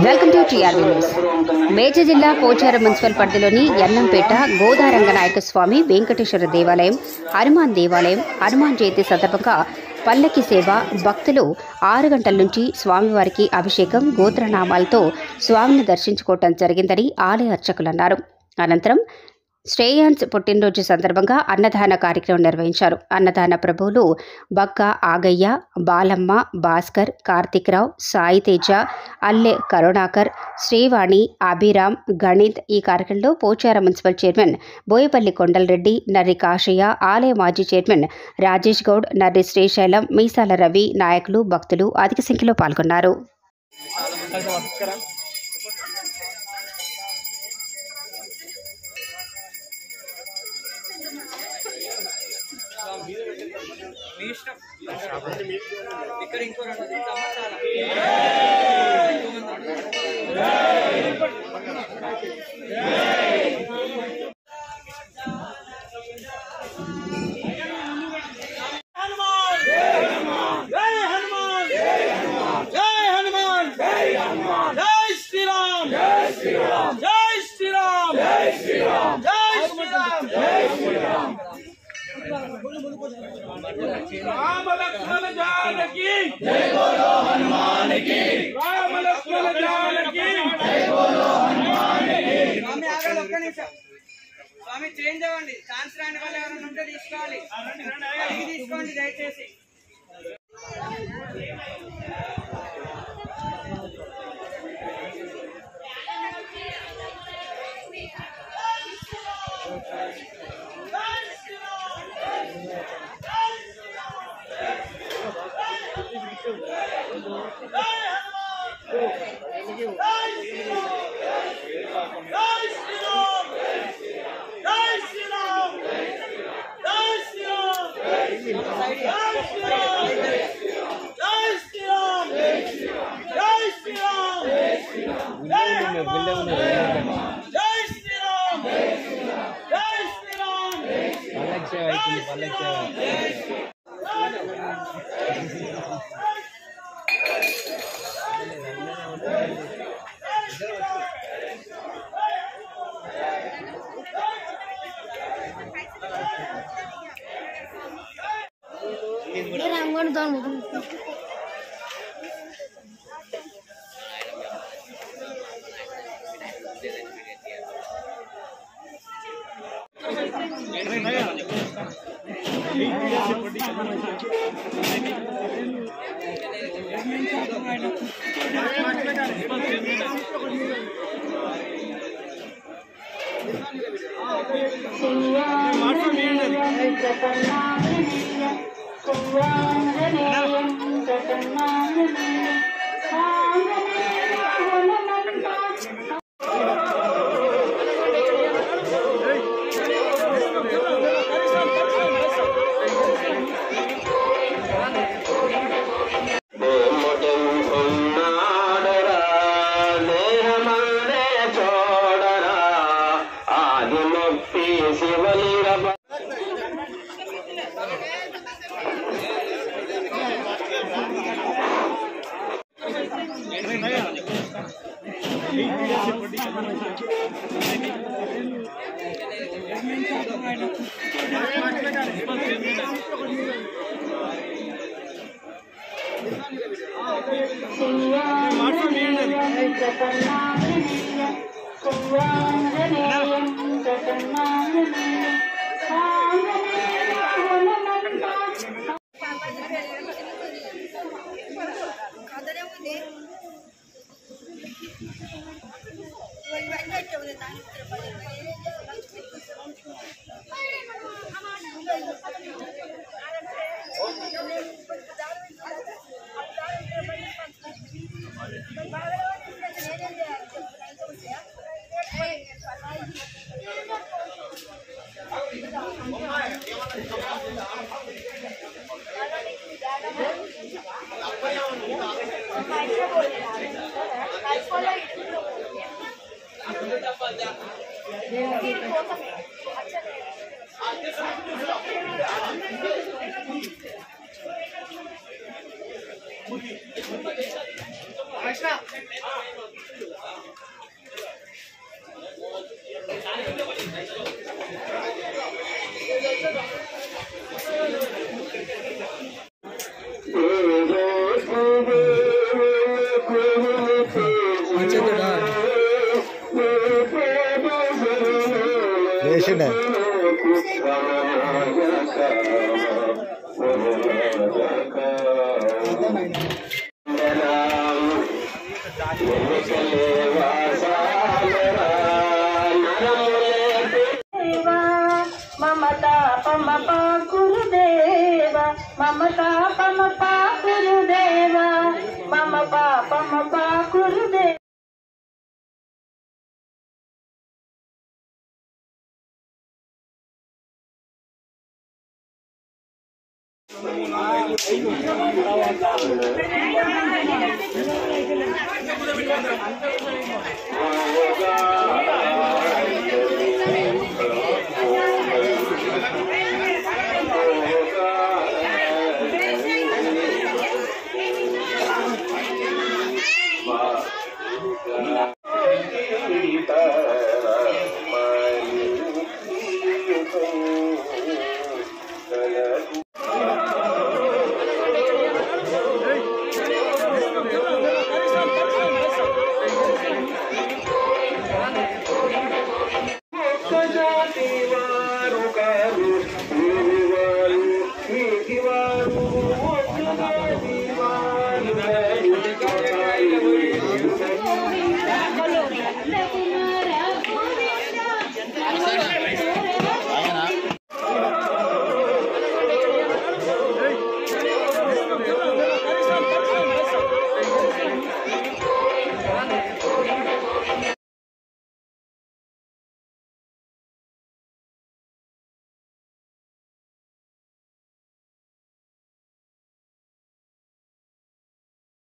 Welcome to TRV news. Medchal జిల్లా Pocharam municipal పరిధిలోని యన్నంపేట గోదారంగనాయక స్వామి వెంకటేశ్వర దేవాలయం, హనుమాన్ దేవాలయం హనుమాన్ జయంతి సందర్భంగా పల్లకి సేవ, భక్తులు 6 గంటల నుంచి స్వామివారికి అభిషేకం, గోత్రనామాలతో స్వామిని దర్శించుకోవటం జరిగిందని ఆలయ అర్చకులు అన్నారు. అనంతరం శ్రేయాన్స్ పుట్టినరోజు సందర్భంగా అన్నదాన కార్యక్రమం నిర్వహించారు. అన్నదాన ప్రభువులు బక్క ఆగయ్య, బాలమ్మ, భాస్కర్, కార్తిక్రావు, సాయి తేజ, అల్లె కరుణాకర్, శ్రీవాణి, అభిరామ్, గణిత్. ఈ కార్యక్రమంలో పోచారం మున్సిపల్ చైర్మన్ బోయపల్లి కొండలరెడ్డి, నర్రి కాశయ్య, ఆలయ మాజీ చైర్మన్ రాజేష్ గౌడ్, నర్రి శ్రీశైలం, మీసాల రవి, నాయకులు, భక్తులు అధిక సంఖ్యలో పాల్గొన్నారు. ఇక్కడ ఇంకో రెండు తింటామా చాలా राम लक्ष्मण जानकी जय बोलो हनुमान की, राम लक्ष्मण जानकी जय बोलो हनुमान की. स्वामी आगे ఒక్క నిమిషం స్వామి చేంజ్ అవ్వండి. ఛాన్స్ రాని వాళ్ళు ఎవరైనా ఉంటే తీసుకోవాలి, అడిగి తీసుకోండి దయచేసి. ममता पमपा गुरुदेवा ममता पमपा गुरुदेवा ममपा पमपा गुरुदेवा जातिवा